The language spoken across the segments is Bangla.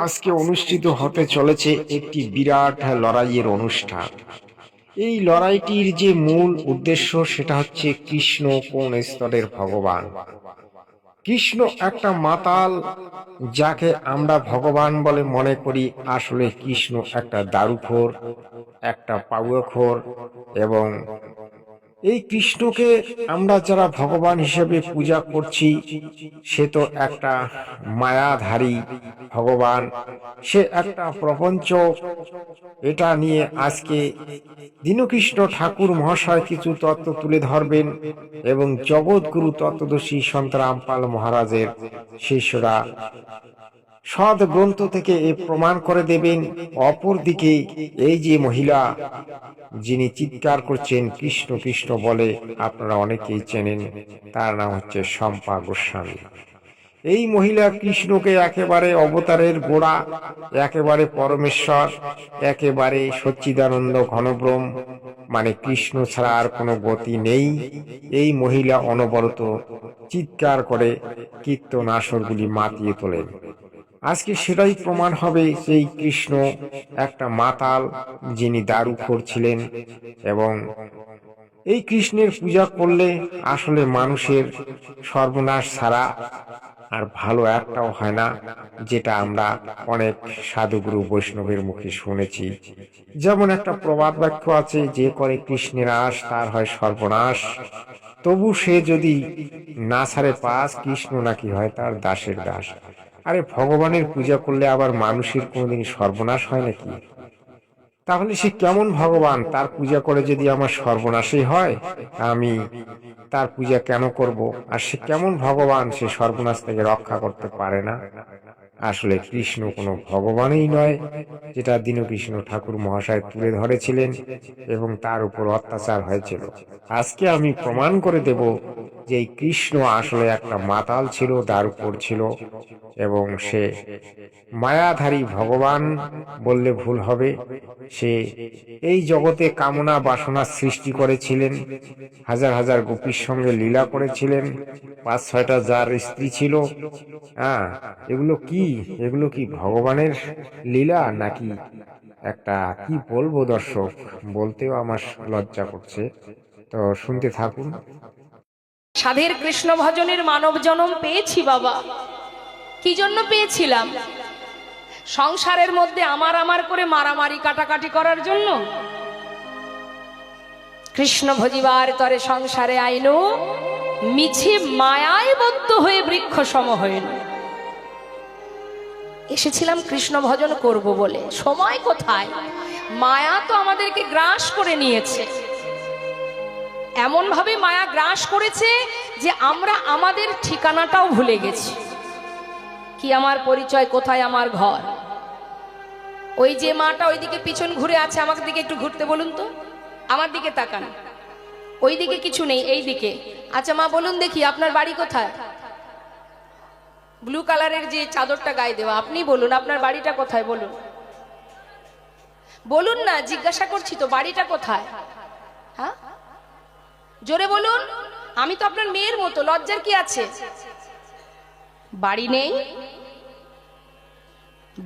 আজকে অনুষ্ঠিত হতে চলেছে একটি বিরাট লড়াইয়ের অনুষ্ঠান। এই লড়াইটির যে মূল উদ্দেশ্য সেটা হচ্ছে কৃষ্ণ কোন স্তরের ভগবান। কৃষ্ণ একটা মাতাল, যাকে আমরা ভগবান বলে মনে করি। আসলে কৃষ্ণ একটা দারুখোর, একটা পাউয়াখোর। এবং এই কৃষ্ণকে আমরা যারা ভগবান হিসেবে পূজা করছি, সে তো একটা মায়াধারী ভগবান, সে একটা প্রপঞ্চ। এটা নিয়ে আজকে দীনকৃষ্ণ ঠাকুর মহাশয় কিছু তত্ত্ব তুলে ধরবেন এবং জগৎগুরু তত্ত্বদর্শী সন্ত রামপাল মহারাজের শিষ্যরা সদ গ্রন্থ থেকে এ প্রমাণ করে দেবেন। অপরদিকে এই যে মহিলা যিনি চিৎকার করছেন কৃষ্ণ কৃষ্ণ বলে, আপনারা অনেকেই চেনেন, তার নাম হচ্ছে শম্পা গোস্বামী। এই মহিলা কৃষ্ণকে একেবারে অবতারের গোড়া, একেবারে পরমেশ্বর, একেবারে সচ্চিদানন্দ ঘনব্রহ্ম, মানে কৃষ্ণ ছাড়া আর কোনো গতি নেই। এই মহিলা অনবরত চিৎকার করে কীর্তন আসরগুলি মাতিয়ে তোলেন। আজকে সেটাই প্রমাণ হবে সেই কৃষ্ণ একটা মাতাল, যিনি দারুখোর ছিলেন। এবং এই কৃষ্ণের পূজা করলে আসলে মানুষের সর্বনাশ ছাড়া আর ভালো একটাও হয় না, যেটা আমরা অনেক সাধুগুরু বৈষ্ণবের মুখে শুনেছি। যেমন একটা প্রবাদ বাক্য আছে, যে করে কৃষ্ণের আশ তার হয় সর্বনাশ। তবু সে যদি না ছাড়ে পাস, কৃষ্ণ নাকি হয় তার দাসের দাস। আরে ভগবানের পূজা করলে আবার মানুষের কোনোদিন সর্বনাশ হয় নাকি? তাহলে সে কেমন ভগবান? তার পূজা করে যদি আমার সর্বনাশই হয়, আমি তার পূজা কেন করব? আর সে কেমন ভগবান, সে সর্বনাশ থেকে রক্ষা করতে পারে না? আসলে কৃষ্ণ কোনো ভগবানই নয়, যেটা দীনকৃষ্ণ ঠাকুর মহাশয় তুলে ধরেছিলেন এবং তার উপর অত্যাচার হয়েছিল। আজকে আমি প্রমাণ করে দেব যে এই কৃষ্ণ আসলে একটা মাতাল ছিল, দারুখোর ছিল, এবং সে মায়াধারী ভগবান বললে ভুল হবে। সে এই জগতে কামনা বাসনা সৃষ্টি করেছিলেন, হাজার হাজার গোপীর সঙ্গে লীলা করেছিলেন, 5-6টা যার স্ত্রী ছিল। হ্যাঁ, এগুলো কি ভগবানের লীলা নাকি একটা, কি বলবো দর্শক, বলতেও আমার লজ্জা করছে। তো শুনতে থাকুন। সাধের কৃষ্ণ ভজনের মানব জন্ম পেয়েছি বাবা। কি জন্য পেয়েছিলাম? সংসারের মধ্যে আমার আমার করে মারামারি কাটাকাটি করার জন্য? কৃষ্ণ ভজিবার তরে সংসারে আইনো, মিছে মায়ায় বদ্ধ হয়ে বৃক্ষ সম হইল। এসেছিলাম কৃষ্ণ ভজন করব বলে। সময় কোথায়? মায়া তো আমাদেরকে গ্রাস করে নিয়েছে। এমন ভাবে মায়া গ্রাস করেছে যে আমরা আমাদের ঠিকানাটাও ভুলে গেছি। কি আমার পরিচয়, কোথায় আমার ঘর? ওই যে মাটা ওইদিকে পিছন ঘুরে আছে, আমার দিকে একটু ঘুরতে বলুন তো, আমার দিকে তাকান। ওই দিকে কিছু নেই, এই দিকে। আচ্ছা মা বলুন দেখি, আপনার বাড়ি কোথায়? ব্লু কালারের যে চাদরটা গায়ে দেওয়া, আপনি বলুন আপনার বাড়িটা কোথায়? বলুন বলুন না, জিজ্ঞাসা করছি তো, বাড়িটা কোথায়? হ্যাঁ, জোরে বলুন। আমি তো আপনার মেয়ের মতো, লজ্জার কি আছে? বাড়ি নেই?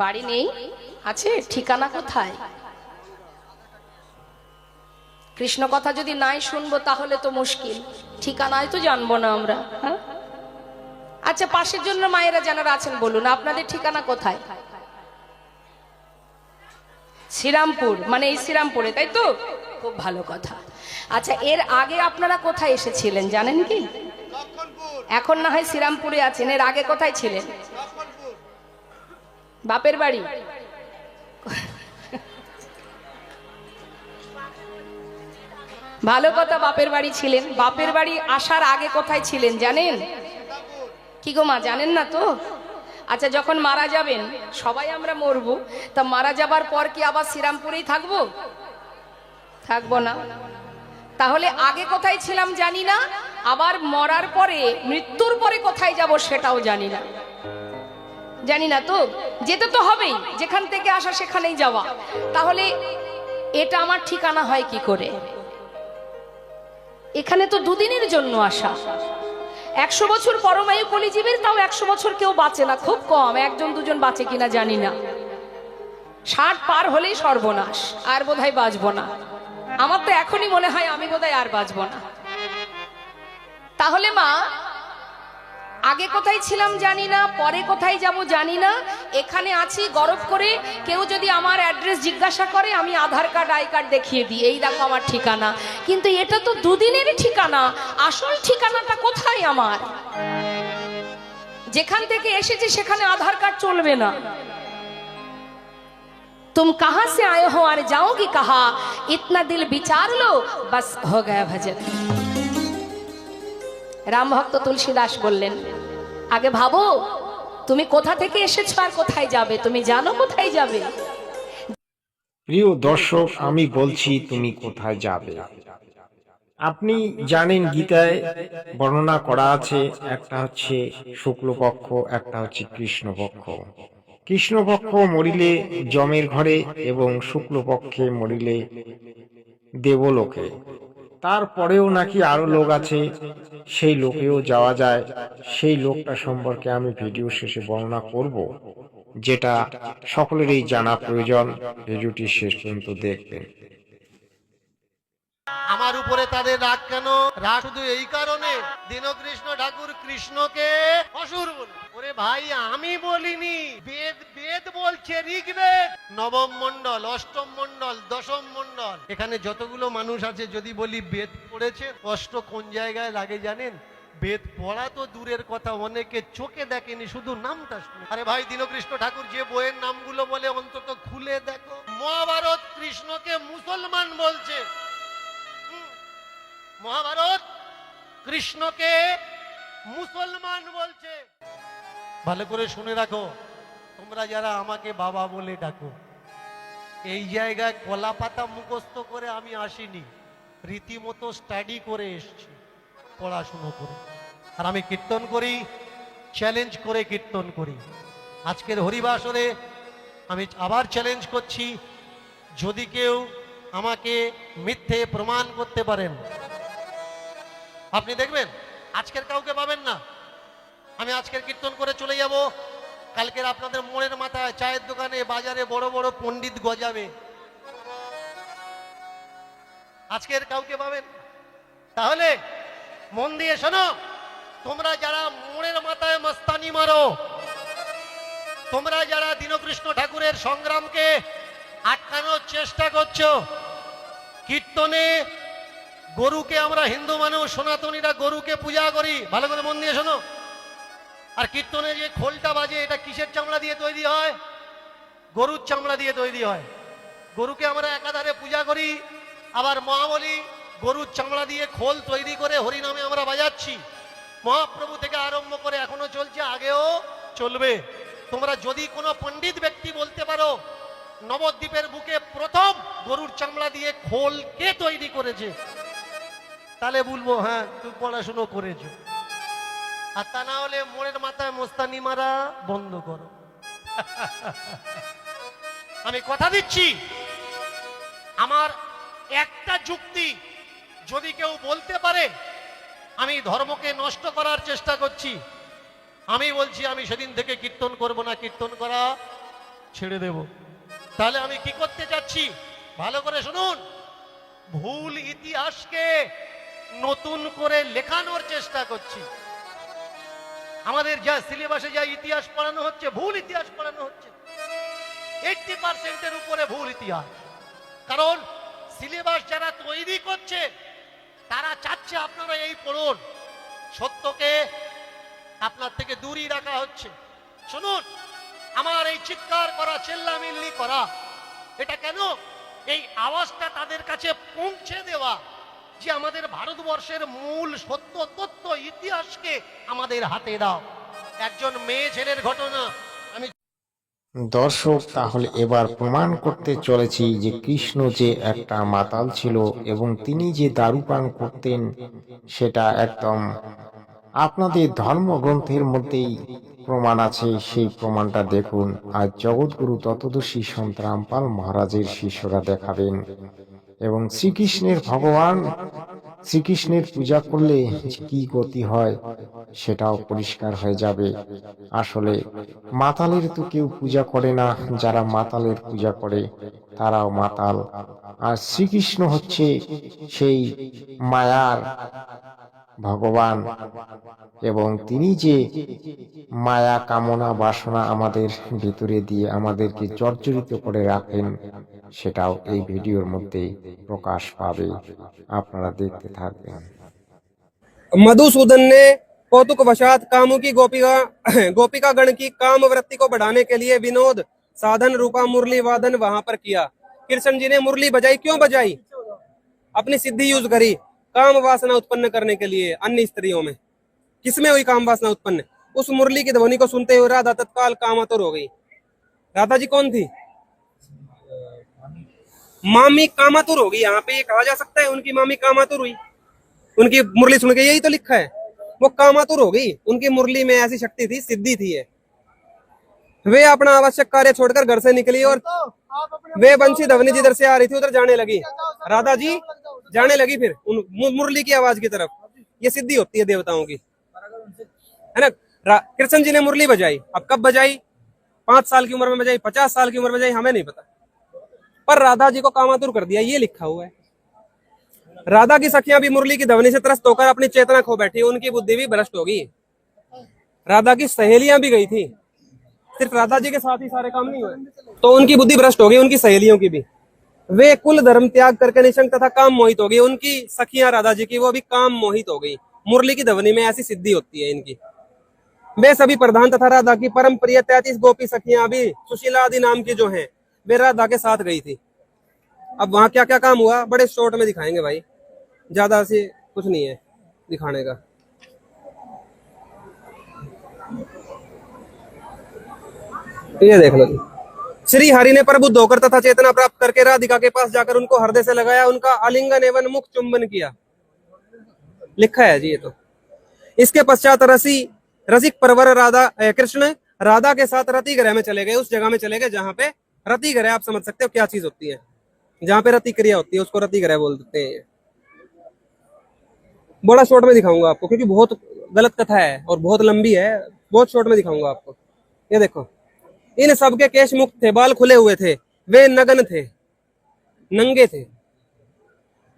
বাড়ি নেই আছে, ঠিকানা কোথায়? কৃষ্ণ কথা যদি নাই শুনবো তাহলে তো মুশকিল, ঠিকানায় তো জানবো না আমরা। হ্যাঁ, আচ্ছা পাশের জন্য মায়েরা যারা আছেন বলুন আপনাদের ঠিকানা কোথায়? শ্রীরামপুর, মানে এই শ্রীরামপুরে, তাই তো? খুব ভালো কথা। আচ্ছা এর আগে আপনারা কোথায় এসেছিলেন জানেন কি? এখন না হয় শ্রীরামপুরে আছেন, এর আগে কোথায় ছিলেন? বাপের বাড়ি? ভালো কথা, বাপের বাড়ি ছিলেন। বাপের বাড়ি আসার আগে কোথায় ছিলেন জানেন? কি গো মা, জানেন না তো? আচ্ছা যখন মারা যাবেন, সবাই আমরা মরবো, তা মারা যাবার পর কি আবার শ্রীরামপুরেই থাকবো? থাকবো না। তাহলে আগে কোথায় ছিলাম জানি না, আবার মরার পরে, মৃত্যুর পরে কোথায় যাব সেটাও জানি না। জানি না তো, যেতে তো হবেই, যেখান থেকে আসা সেখানেই যাওয়া। তাহলে এটা আমার ঠিকানা হয় কি করে? এখানে তো দুদিনের জন্য আসা, 100 বছর পরমায়ু কলিজীবের, তাও 100 বছর কেউ বাঁচে না, খুব কম, একজন দুজন বাঁচে কিনা জানি না। 60 পার হলেই সর্বনাশ, আর বোধহয় বাঁচবো না। আমার তো এখনই মনে হয় আমি বোধহয় আর বাঁচবো না। তাহলে মা, আগে কোথায় ছিলাম জানি না, পরে কোথায় যাব জানি না, এখানে আছি গরব করে। কেউ যদি আমার অ্যাড্রেস জিজ্ঞাসা করে, আমি আধার কার্ড আই কার্ড দেখিয়ে দিই, এই দেখো আমার ঠিকানা। কিন্তু এটা তো দুদিনেরই ঠিকানা, আসল ঠিকানাটা কোথায় আমার? যেখান থেকে এসেছি সেখানে আধার কার্ড চলবে না। तुम कहां से आए हो और जाओगी कहा, इतना दिल विचार लो बस हो गया भजन। রাম ভক্ত তুলসীদাস বললেন, আগে ভাবো তুমি কোথা থেকে এসেছো আর কোথায় যাবে, তুমি জানো কোথায় যাবে? প্রিয় দর্শক, আমি বলছি তুমি কোথায় যাবে। আপনি জানেন গীতায় বর্ণনা করা আছে, একটা হচ্ছে শুক্লপক্ষ, একটা হচ্ছে কৃষ্ণপক্ষ। কৃষ্ণপক্ষ মরিলে যমের ঘরে এবং শুক্লপক্ষে মরিলে দেবলোকে। তারপরেও নাকি আরো লোক আছে, সেই লোকেও যাওয়া যায়। সেই লোকটা সম্পর্কে আমি ভিডিও শেষে বর্ণনা করব, যেটা সকলেরই জানা প্রয়োজন। ভিডিওটি শেষ পর্যন্ত দেখবেন। আমার উপরে তাদের রাগ কেন? রাগ শুধু এই কারণে, দীনকৃষ্ণ ঠাকুর কৃষ্ণকে অসুর বলে। ওরে ভাই, আমি বলিনি, বেদ বেদ বলছে, ঋগ্বেদ নবম মণ্ডল, অষ্টম মণ্ডল, দশম মণ্ডল। এখানে যতগুলো মানুষ আছে, যদি বলি বেদ পড়েছে, কষ্ট কোন জায়গায় লাগে জানেন? বেদ পড়া তো দূরের কথা, অনেকে চোখে দেখেনি, শুধু নামটা শুনে। আরে ভাই, দীনকৃষ্ণ ঠাকুর যে বইয়ের নামগুলো বলে অন্তত খুলে দেখো। মহাভারত কৃষ্ণকে মুসলমান বলছে, মহাভারত কৃষ্ণকে মুসলমান বলছে। ভালো করে শুনে রাখো, তোমরা যারা আমাকে বাবা বলে ডাকো, এই জায়গায় কলা পাতা মুখস্থ করে আমি আসিনি, রীতিমতো স্টাডি করে এসেছি, পড়াশুনো করে। আর আমি কীর্তন করি, চ্যালেঞ্জ করে কীর্তন করি। আজকের হরিবাসরে আমি আবার চ্যালেঞ্জ করছি, যদি কেউ আমাকে মিথ্যে প্রমাণ করতে পারেন, আপনি দেখবেন আজকের কাউকে পাবেন না। আমি আজকের কীর্তন করে চলে যাব, কালকের আপনাদের মোড়ের মাথায়, চায়ের দোকানে, বাজারে বড় বড় পণ্ডিত গজাবে। আজকের কাউকে পাবেন। তাহলে মন দিয়ে শোনো, তোমরা যারা মোড়ের মাথায় মস্তানি মারো, তোমরা যারা দীনকৃষ্ণ ঠাকুরের সংগ্রামকে আটকানোর চেষ্টা করছো, কীর্তনে গরুকে, আমরা হিন্দু মানুষ সনাতনীরা গরুকে পূজা করি, ভালো করে মন দিয়ে শোনো। আর কীর্তনে যে খোলটা বাজে, এটা কিসের চামড়া দিয়ে তৈরি হয়? গরুর চামড়া দিয়ে তৈরি হয়। গরুকে আমরা একাধারে পূজা করি, আবার মহাবলী গরুর চামড়া দিয়ে খোল তৈরি করে হরিনামে আমরা বাজাচ্ছি। মহাপ্রভু থেকে আরম্ভ করে এখনো চলছে, আগেও চলবে। তোমরা যদি কোনো পণ্ডিত ব্যক্তি বলতে পারো নবদ্বীপের বুকে প্রথম গরুর চামড়া দিয়ে খোল কে তৈরি করেছে, তাহলে বলবো হ্যাঁ, তুই পড়াশুনো করেছো। আর তা না হলে মোড়ের মাথায় মোস্তানি মারা বন্ধ করো। আমি কথা দিচ্ছি, আমার একটা যুক্তি যদি কেউ বলতে পারে আমি ধর্মকে নষ্ট করার চেষ্টা করছি, আমি বলছি আমি সেদিন থেকে কীর্তন করব না, কীর্তন করা ছেড়ে দেব। তাহলে আমি কি করতে চাচ্ছি ভালো করে শুনুন, ভুল ইতিহাসকে নতুন করে লেখানোর চেষ্টা করছি। আমাদের যা সিলেবাসে যা ইতিহাস পড়ানো হচ্ছে, ভুল ইতিহাস পড়ানো হচ্ছে, 80% উপরে ভুল ইতিহাস। কারণ সিলেবাস যারা তৈরি করছে তারা চাচ্ছে আপনারা এই পড়ুন, সত্যকে আপনার থেকে দূরই রাখা হচ্ছে। শুনুন, আমার এই চিৎকার করা, চেল্লামিল্লি করা, এটা কেন? এই আওয়াজটা তাদের কাছে পৌঁছে দেওয়া যে আমাদের ভারতবর্ষের মূল সত্য তথ্য ইতিহাসকে আমাদের হাতে দাও। একজন মেয়ে ছেলের ঘটনা আমি দর্শক, তাহলে এবার প্রমাণ করতে চলেছি যে কৃষ্ণ যে একটা মাতাল ছিল এবং তিনি যে দারু পান করতেন, সেটা একদম আপনাদের ধর্মগ্রন্থের মধ্যেই প্রমাণ আছে। সেই প্রমাণটা দেখুন। আর জগৎগুরু ততদর্শী সন্ত রামপাল মহারাজের শিষ্যরা দেখাবেন। এবং শ্রীকৃষ্ণের পূজা করলে কি গতি হয় সেটাও পরিষ্কার হয়ে যাবে। আসলে মাতালের তো কেউ পূজা করে না, যারা মাতালের পূজা করে তারাও মাতাল। আর শ্রীকৃষ্ণ হচ্ছে সেই মায়ার ভগবান, এবং তিনি যে মায়া কামনা বাসনা আমাদের ভিতরে দিয়ে আমাদেরকে জর্জরিত করে রাখেন, সেটাও এই ভিডিওর মধ্যে প্রকাশ পাবে। আপনারা দেখতে থাকবেন। मधुसूदन ने कौतुक वशात कामुकी गोपिका गण की काम वृत्ति को बढ़ाने के लिए विनोद साधन रूपा मुरली वादन वहां पर किया। कृष्ण जी ने मुरली बजाई, क्यों बजाई? अपनी सिद्धि यूज करी काम वासना उत्पन्न करने के लिए अन्य स्त्रियों में। किसमें हुई काम वासना उत्पन्न? उस मुरली की ध्वनि को सुनते हुए राधा तत्काल कामातुर हो गई। राधा जी कौन थी? मामी कामातुर हो गई। यहाँ पे ये कहा जा सकता है उनकी मामी कामातुर हुई, उनकी मुरली सुन के, यही तो लिखा है। वो कामातुर हो गई, उनकी मुरली में ऐसी शक्ति थी, सिद्धि थी है। वे अपना आवश्यक कार्य छोड़कर घर से निकली और वे बंशी धवनी जिधर से आ रही थी उधर जाने लगी। राधा जी जाने लगी फिर उन मुरली की आवाज की तरफ। ये सिद्धि होती है देवताओं की, है ना। कृष्ण जी ने मुरली बजाई, अब कब बजाई? 5 साल की उम्र में बजाई, 50 साल की उम्र में बजाई, हमें नहीं पता, पर राधा जी को कामातुर कर दिया, ये लिखा हुआ है। राधा की सखियां भी मुरली की ध्वनि से त्रस्त होकर अपनी चेतना खो बैठी, उनकी बुद्धि भी भ्रष्ट हो गई। राधा की सहेलियां भी गई थी, सिर्फ राधा जी के साथ ही सारे काम नहीं हुए, तो उनकी बुद्धि भ्रष्ट हो गई, उनकी सहेलियों की भी। वे कुल धर्म त्याग करके निशंक तथा काम मोहित हो गई। उनकी सखियां राधा जी की, वो भी काम मोहित हो गई। मुरली की ध्वनि में ऐसी सिद्धि होती है इनकी। वे सभी प्रधान तथा राधा की परम प्रिय 33 गोपी सखियां भी सुशीला आदि नाम की जो हैं, वे राधा के साथ गई थी। अब वहां क्या क्या काम हुआ बड़े शॉर्ट में दिखाएंगे भाई, ज्यादा से कुछ नहीं है दिखाने का। ये देख लो जी। श्री हरि ने प्रबुद्ध होकर तथा चेतना प्राप्त करके राधिका के पास जाकर उनको हृदय से लगाया, उनका आलिंगन एवं मुख चुंबन किया। लिखा है जी ये तो। इसके पश्चात रसिक परवर कृष्ण राधा के साथ रति गृह में चले गए। उस जगह में चले गए जहां पे रति गृह, आप समझ सकते हो क्या चीज होती है, जहां पे रति क्रिया होती है उसको रति गृह बोलते हैं। बड़ा शॉर्ट में दिखाऊंगा आपको, क्योंकि बहुत गलत कथा है और बहुत लंबी है, बहुत शॉर्ट में दिखाऊंगा आपको। ये देखो, इन सबके केश मुक्त थे, बाल खुले हुए थे, वे नग्न थे, नंगे थे।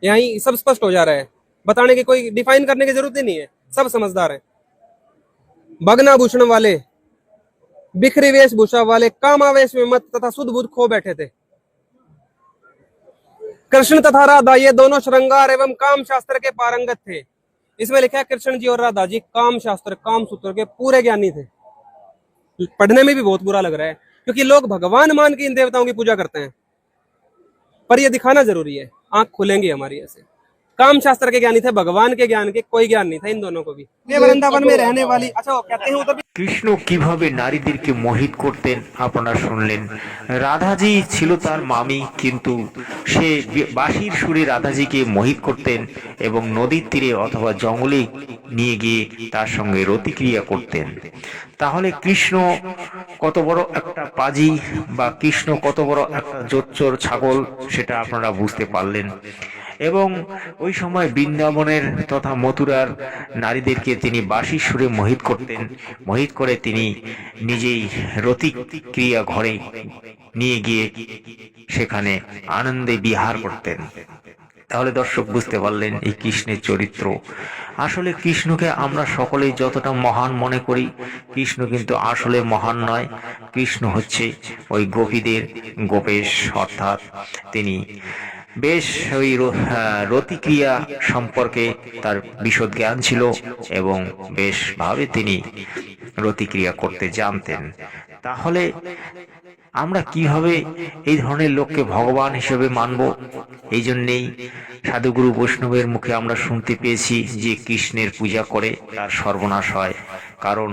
यही सब स्पष्ट हो जा रहा है, बताने की कोई डिफाइन करने की जरूरत ही नहीं है, सब समझदार है। भग्नाभूषण वाले, बिखरी वेशभूषा वाले, कामावेश में मत तथा सुध बुध खो बैठे थे। कृष्ण तथा राधा ये दोनों श्रृंगार एवं काम शास्त्र के पारंगत थे। इसमें लिखा है कृष्ण जी और राधा जी काम शास्त्र, काम सूत्र के पूरे ज्ञानी थे। पढ़ने में भी बहुत बुरा लग रहा है, क्योंकि लोग भगवान मान के इन देवताओं की पूजा करते हैं, पर ये दिखाना जरूरी है, आंख खुलेंगी हमारी ऐसे। काम शास्त्र के ज्ञानी थे, भगवान के ज्ञान के कोई ज्ञान नहीं था इन दोनों को भी। ये वृंदावन में रहने वाली, अच्छा वो कहते हैं उधर भी কৃষ্ণ কিভাবে নারীদেরকে মোহিত করতেন আপনারা শুনলেন। রাধাজি ছিল তার মামি, কিন্তু সে বাঁশির সুরে রাধাজিকে মোহিত করতেন এবং নদীর তীরে অথবা জঙ্গলে নিয়ে গিয়ে তার সঙ্গে রতিক্রিয়া করতেন। তাহলে কৃষ্ণ কত বড় একটা পাজি বা কৃষ্ণ কত বড় একটা জোচ্চোর ছাগল, সেটা আপনারা বুঝতে পারলেন। এবং ওই সময় বৃন্দাবনের তথা মথুরার নারীদেরকে তিনি বাঁশির সুরে মোহিত করতেন। মোহিত করে তিনি নিজেই রতিক্রিয়া ঘরে নিয়ে গিয়ে সেখানে আনন্দে বিহার করতেন। তাহলে দর্শক বুঝতে পারলেন এই কৃষ্ণের চরিত্র। আসলে কৃষ্ণকে আমরা সকলেই যতটা মহান মনে করি, কৃষ্ণ কিন্তু আসলে মহান নয়। কৃষ্ণ হচ্ছে ওই গোপীদের গোপেশ, অর্থাৎ তিনি বেশ ওই রতিক্রিয়া সম্পর্কে তার বিশদ জ্ঞান ছিল এবং বেশ ভাবে তিনি রতিক্রিয়া করতে জানতেন। তাহলে আমরা কিভাবে এই ধরনের লোককে ভগবান হিসেবে মানব? এই জন্যেই সাধুগুরু বৈষ্ণবের মুখে আমরা শুনতে পেয়েছি যে কৃষ্ণের পূজা করে তার সর্বনাশ হয়। কারণ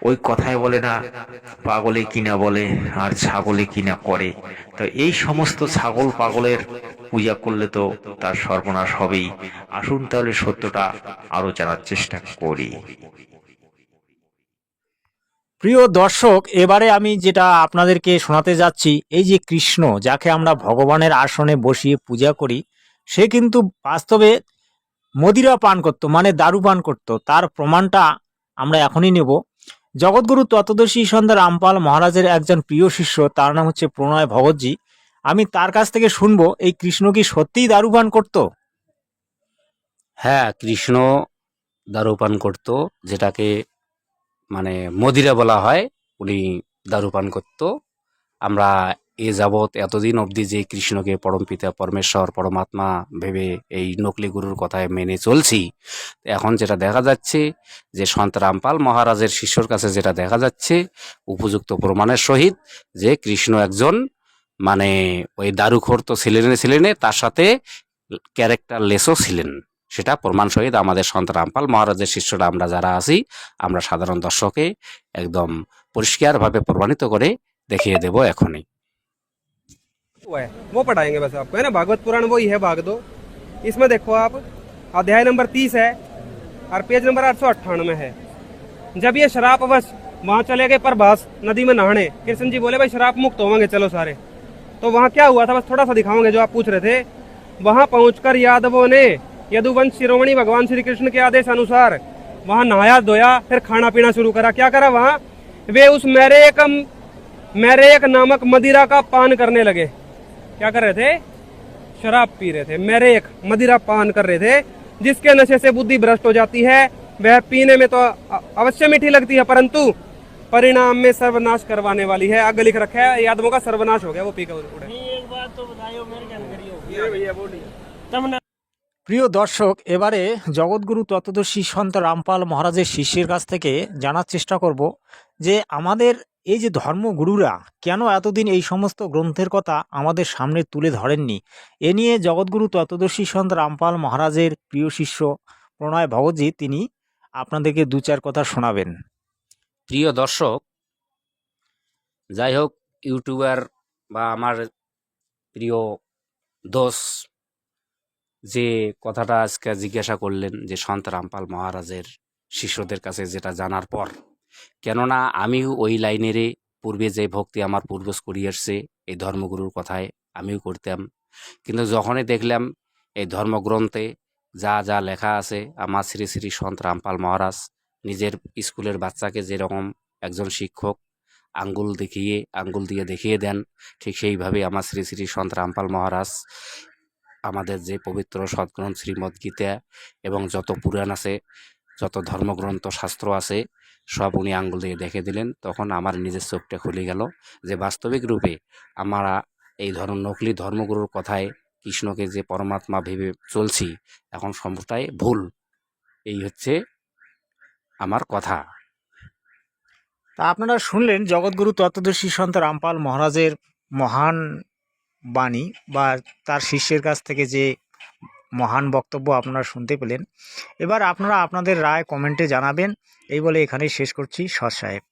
ওই কথায় বলে না, পাগলে কিনা বলে আর ছাগলে কিনা করে। তো এই সমস্ত ছাগল পাগলের পূজা করলে তো তার সর্বনাশ হবেই। আসুন তাহলে সত্যটা আরো জানার চেষ্টা করি। প্রিয় দর্শক, এবারে আমি যেটা আপনাদেরকে শোনাতে যাচ্ছি, এই যে কৃষ্ণ যাকে আমরা ভগবানের আসনে বসিয়ে পূজা করি, সে কিন্তু বাস্তবে মদিরা পান করত, মানে দারু পান করত, তার প্রমাণটা আমরা এখনই নেব। জগৎগুরু তত্ত্বদর্শী সন্ত রামপাল মহারাজের একজন প্রিয় শিষ্য, তার নাম হচ্ছে প্রণয় ভগতজি। আমি তার কাছ থেকে শুনবো এই কৃষ্ণ কি সত্যিই দারু পান করত। হ্যাঁ, কৃষ্ণ দারু পান করত, যেটাকে মানে মদিরা বলা হয়। উনি দারু পান করত। আমরা এ যাবৎ এতদিন অবধি যে কৃষ্ণকে পরমপিতা পরমেশ্বর পরমাত্মা ভেবে এই নকলি গুরুর কথায় মেনে চলছি, এখন যেটা দেখা যাচ্ছে যে সন্ত রামপাল মহারাজের শিষ্যর কাছে যেটা দেখা যাচ্ছে উপযুক্ত প্রমাণের সহিত যে কৃষ্ণ একজন মানে ওই দারুখোর তো ছিলেন, তার সাথে ক্যারেক্টার লেসও ছিলেন। সেটা প্রমাণ সহিত আমাদের সন্ত রামপাল মহারাজের শিষ্যরা আমরা যারা আছি, আমরা সাধারণ দর্শকে একদম পরিষ্কারভাবে প্রমাণিত করে দেখিয়ে দেব এখনই। वो है वो पढ़ाएंगे बस आपको, है ना। भागवत पुराण वही है भाग दो। इसमें देखो आप, अध्याय नंबर 30 है और पेज नंबर 898 है। जब ये शराबवश वहाँ चले गए प्रभास नदी में नहाने, कृष्ण जी बोले भाई शराब मुक्त होंगे चलो सारे। तो वहाँ क्या हुआ था, बस थोड़ा सा दिखाओगे जो आप पूछ रहे थे। वहाँ पहुंचकर यादवों ने यदुवंश शिरोमणि भगवान श्री कृष्ण के आदेश अनुसार वहाँ नहाया धोया, फिर खाना पीना शुरू करा। क्या करा वहाँ, वे उस मेरेक नामक मदिरा का पान करने लगे। क्या कर रहे थे, शराब पी रहे थे, मेरेक मदिरा पान कर रहे थे, जिसके नशे से बुद्धि भ्रष्ट हो जाती है। वह पीने में तो अवश्य मीठी लगती है, परंतु परिणाम में सर्वनाश करवाने वाली है। आगे लिख रखा है यादवों का सर्वनाश हो गया वो पी कर उड़े। एक बात तो बताइए मेरे ज्ञान करियो भैया बोलिए। तब ना প্রিয় দর্শক, এবারে জগৎগুরু তত্ত্বদর্শী সন্ত রামপাল মহারাজের শিষ্যের কাছ থেকে জানার চেষ্টা করব যে আমাদের এই যে ধর্মগুরুরা কেন এতদিন এই সমস্ত গ্রন্থের কথা আমাদের সামনে তুলে ধরেননি। এ নিয়ে জগৎগুরু তত্ত্বদর্শী সন্ত রামপাল মহারাজের প্রিয় শিষ্য প্রণয় ভগতজি তিনি আপনাদেরকে দু চার কথা শোনাবেন। প্রিয় দর্শক, যাই হোক, ইউটিউবার বা আমার প্রিয় দোস্ত যে কথাটা আজকে জিজ্ঞাসা করলেন যে সন্ত রামপাল মহারাজের শিষ্যদের কাছে যেটা জানার পর, কেননা আমিও ওই লাইনেরই পূর্বে যে ভক্তি আমার পূর্বজ করিয়ে আসছে এই ধর্মগুরুর কথায় আমিও করতাম। কিন্তু যখনই দেখলাম এই ধর্মগ্রন্থে যা যা লেখা আছে, আমার শ্রী শ্রী সন্ত রামপাল মহারাজ নিজের স্কুলের বাচ্চাকে যেরকম একজন শিক্ষক আঙ্গুল দিয়ে দেখিয়ে দেন, ঠিক সেইভাবে আমার শ্রী শ্রী সন্ত রামপাল মহারাজ আমাদের যে পবিত্র সদ্গ্রন্থ শ্রীমদ্ গীতা এবং যত পুরাণ আছে, যত ধর্মগ্রন্থ শাস্ত্র আছে, সব উনি আঙ্গুল দিয়ে দেখে দিলেন। তখন আমার নিজের চোখটা খুলে গেল যে বাস্তবিক রূপে আমরা এই নকলি ধর্মগুরুর কথায় কৃষ্ণকে যে পরমাত্মা ভেবে চলছি এখন সম্পূর্ণটাই ভুল। এই হচ্ছে আমার কথা। তা আপনারা শুনলেন জগৎগুরু তত্ত্বদর্শী সন্ত রামপাল মহারাজের মহান বাণী বা তার শিষ্যের কাছ থেকে যে মহান বক্তব্য আপনারা শুনতে পেলেন। এবার আপনারা আপনাদের রায় কমেন্টে জানাবেন। এই বলে এখানেই শেষ করছি। সৎ সাহেব।